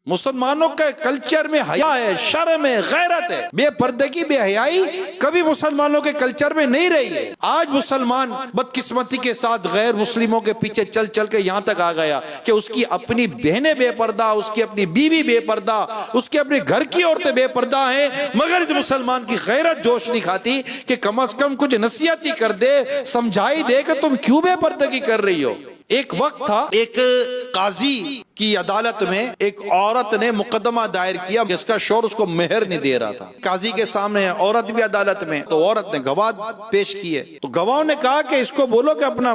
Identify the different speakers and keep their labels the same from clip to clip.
Speaker 1: مسلمانوں کے کلچر میں حیا ہے، شرم ہے، غیرت ہے. بے پردگی، بے حیائی کبھی مسلمانوں کے کلچر میں نہیں رہی ہے. آج مسلمان بدقسمتی کے ساتھ غیر مسلموں کے پیچھے چل چل کے یہاں تک آ گیا کہ اس کی اپنی بہنیں بے پردہ، اس کی اپنی بیوی بے پردہ، اس کے اپنے گھر کی عورتیں بے پردہ ہیں، مگر اس مسلمان کی غیرت جوش نہیں کھاتی کہ کم از کم کچھ نصیحت ہی کر دے، سمجھائی دے کہ تم کیوں بے پردگی کر رہی ہو. ایک وقت تھا، ایک قاضی کی عدالت میں ایک عورت نے مقدمہ دائر کیا، جس کا شوہر اس کو مہر نہیں دے رہا تھا. قاضی کے سامنے عورت بھی عدالت میں، تو عورت نے گواہ پیش کیے. تو گواہوں نے کہا کہ اس کو بولو کہ اپنا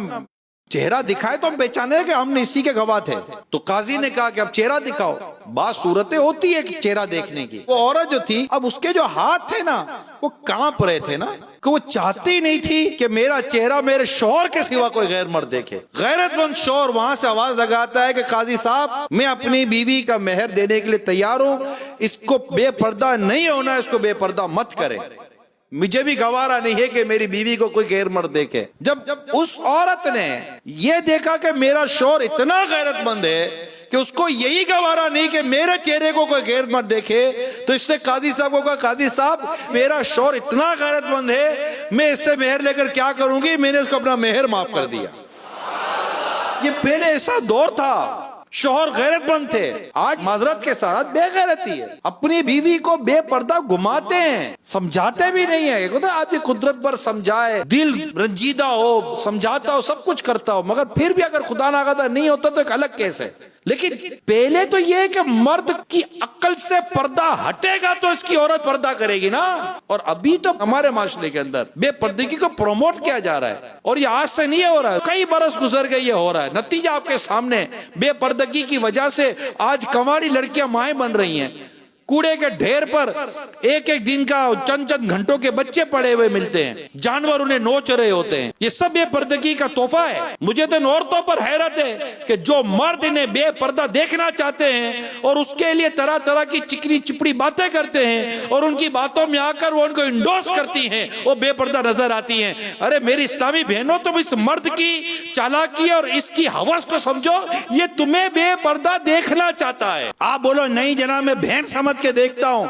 Speaker 1: چہرہ دکھائے تو ہم پہچانے کہ ہم نے اسی کے گواہ تھے. تو قاضی نے کہا کہ اب چہرہ دکھاؤ. بعض صورتیں ہوتی ہے کہ چہرہ دیکھنے کی. وہ عورت جو تھی، اب اس کے جو ہاتھ تھے نا وہ کانپ رہے تھے نا، کہ وہ چاہتی نہیں تھی کہ میرا چہرہ میرے شوہر کے سوا کوئی غیر مرد دیکھے. غیرت مند شوہر وہاں سے آواز لگاتا ہے کہ قاضی صاحب، میں اپنی بیوی کا مہر دینے کے لیے تیار ہوں، اس کو بے پردہ نہیں ہونا، اس کو بے پردہ مت کرے. مجھے بھی گوارا نہیں ہے کہ میری بیوی کو کوئی غیر مرد دیکھے. جب اس عورت نے یہ دیکھا کہ میرا شوہر اتنا غیرت مند ہے کہ اس کو یہی گوارا نہیں کہ میرے چہرے کو کوئی غیر مرد دیکھے، تو اس نے قاضی صاحب کو کہا، قاضی صاحب میرا شوہر اتنا غیرت مند ہے، میں اس سے مہر لے کر کیا کروں گی؟ میں نے اس کو اپنا مہر معاف کر دیا. یہ پہلے ایسا دور تھا، شوہر غیرت مند تھے. آج معذرت کے ساتھ بے غیرتی ہے، اپنی بیوی کو بے پردہ گھماتے ہیں، سمجھاتے بھی نہیں ہے. آدمی قدرت پر سمجھائے، دل رنجیدہ ہو، سمجھاتا ہو، سب کچھ کرتا ہو، مگر پھر بھی اگر خدا نہ خواستہ نہیں ہوتا تو ایک الگ کیس ہے. لیکن پہلے تو یہ ہے کہ مرد کی عقل سے پردہ ہٹے گا تو اس کی عورت پردہ کرے گی نا. اور ابھی تو ہمارے معاشرے کے اندر بے پردگی کو پروموٹ کیا جا رہا ہے، اور یہ آج سے نہیں ہو رہا ہے، کئی برس گزر گئے یہ ہو رہا ہے. نتیجہ آپ کے سامنے، بے پردگی کی وجہ سے آج کنواری لڑکیاں مائیں بن رہی ہیں. کوڑے کے ڈھیر پر ایک ایک دن کا چند چند گھنٹوں کے بچے پڑے ہوئے ملتے ہیں، جانور انہیں نوچ رہے ہوتے ہیں. یہ سب بے پردگی کا تحفہ ہے. مجھے تو ان عورتوں پر حیرت ہے کہ جو مرد انہیں بے پردہ دیکھنا چاہتے ہیں اور اس کے لیے طرح طرح کی چکنی چپڑی باتیں کرتے ہیں، اور ان کی باتوں میں آ کر وہ ان کو انڈوس کرتی ہیں، وہ بے پردہ نظر آتی ہیں. ارے میری اسلامی بہنوں، تم اس مرد کی چالاکی اور اس کی ہوس کو سمجھو، یہ تمہیں بے پردہ دیکھنا چاہتا ہے. آپ بولو نہیں جناب میں بہن سمجھ کے دیکھتا ہوں.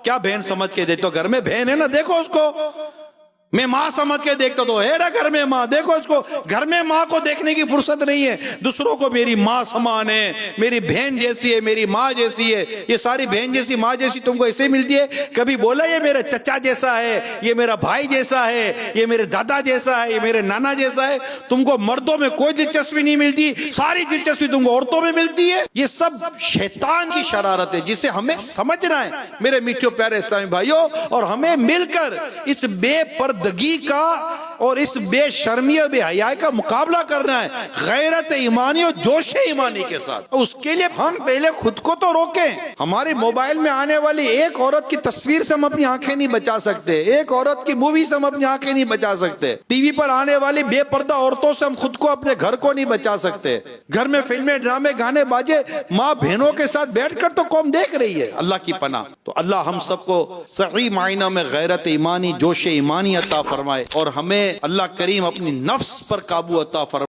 Speaker 1: کیا بہن سمجھ کے دیکھتا ہوں؟ گھر میں بہن ہے نا، دیکھو اس کو. میں ماں سمجھ کے دیکھتا تو ہے نا گھر میں ماں، دیکھو اس کو. گھر میں ماں کو دیکھنے کی فرصت نہیں ہے، دوسروں کو میری ماں سمان ہے، میری بہن جیسی ہے، میری ماں جیسی ہے. یہ ساری بہن جیسی ماں جیسی تم کو ایسے ملتی ہے؟ کبھی بولا یہ میرے چچا جیسا ہے، یہ میرا بھائی جیسا ہے، یہ میرے دادا جیسا ہے، یہ میرے نانا جیسا ہے؟ تم کو مردوں میں کوئی دلچسپی نہیں ملتی، ساری دلچسپی تم کو عورتوں میں ملتی ہے. یہ سب شیطان کی شرارت ہے جسے ہمیں سمجھنا ہے میرے میٹھے پیارے اسلامی بھائیوں، اور ہمیں مل کر اس بے پردگی کا اور اس بے شرمی و بے حیائی کا مقابلہ کرنا ہے غیرت ایمانی اور جوش ایمانی کے ساتھ. اس کے لیے ہم پہلے خود کو تو روکیں. ہماری موبائل میں آنے والی ایک عورت کی تصویر سے ہم اپنی آنکھیں نہیں بچا سکتے، ایک عورت کی مووی سے ہم اپنی آنکھیں نہیں بچا سکتے، ٹی وی پر آنے والی بے پردہ عورتوں سے ہم خود کو، اپنے گھر کو نہیں بچا سکتے. گھر میں فلمیں، ڈرامے، گانے باجے ماں بہنوں کے ساتھ بیٹھ کر تو قوم دیکھ رہی ہے. اللہ کی پناہ. تو اللہ ہم سب کو صحیح معنی میں غیرت ایمانی، جوش ایمانی عطا فرمائے، اور ہمیں اللہ کریم اپنی نفس پر قابو عطا فرمائے.